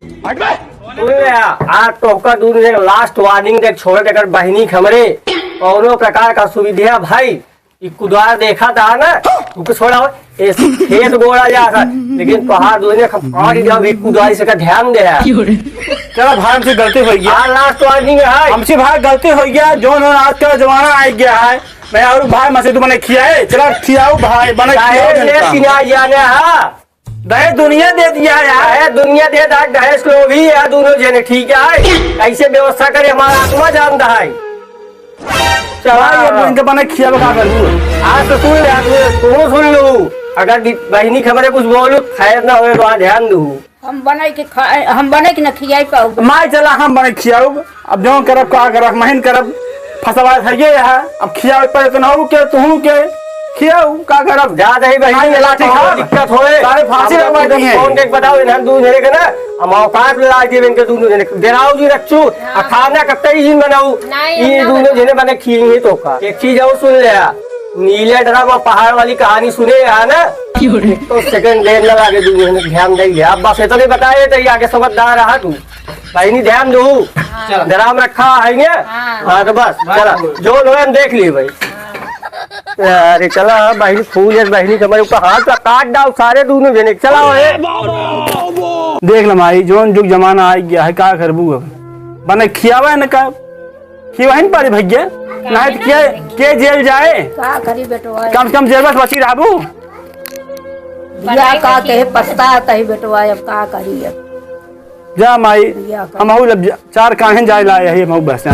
आज तो दूर लास्ट वार्निंग देख छोड़ के बहनी खमरे कौनो प्रकार का सुविधा भाई कुदार देखा था ना तू छोड़ा खेत गोड़ा जा लेकिन पहाड़ कुदारी से का ध्यान दे चलो भाई हमसे गलती हो गया। लास्ट वार्निंग है हमसे भाई गलती हो गया जो आज का जमाना आ गया है। मैं और भाई मसे तू मैंने खियाए चला खियाओ भाई बने दहेज दुनिया दे दिया है दुनिया दे दहेज को भी है दोनों जने ठीक है कैसे व्यवस्था करे हमारा आत्मा जानता है। चला इनके बने खिया का करूँ आज तो सुन लो अगर बहनी खबरें कुछ बोलू खैर ना हो तो ध्यान दू हम बने के न खियाई पाऊ माय चला हम बने खियाऊ अब जो करब का करब महीन करब फसवा है अब खियावे पड़े तो ना के तू के खियाऊ का करब ज्यादा ही बहनी लाठी खा दिक्कत होए सारे फांसी लगा दिए कौन के बताओ इन दूध जने के ना हम औकात ला के इनके दूध जने देराऊ जी रखू आ खाना कतई ही बनाऊ ये दोनों जने बने खिएंगे तो का एक चीज और सुन ले नीले ड्रामा पहाड़ वाली कहानी सुने है ना तो सेकंड लेन लगा के दूध ध्यान देंगे अब बस इतना बताए तो आगे समझदार रहा तू भाई नहीं ध्यान दू ड्राम रखा है हाँ तो बस चला जो लोग देख लिए भाई अरे चला बहनी फूल है बहनी कमर ऊपर हाथ का काट डाल सारे दोनों जने चला देख ल माई जोन जुग जमाना आ गया है का करबू अब बने खियावा न का खियावा नहीं पारी भैया नहीं तो के जेल जाए का करी बेटवा कम से कम जेल बस बची रहबू बिया का के पछताता ही बेटवा अब का करी अब जा माई हम चार काहे जाए लाए है हम बस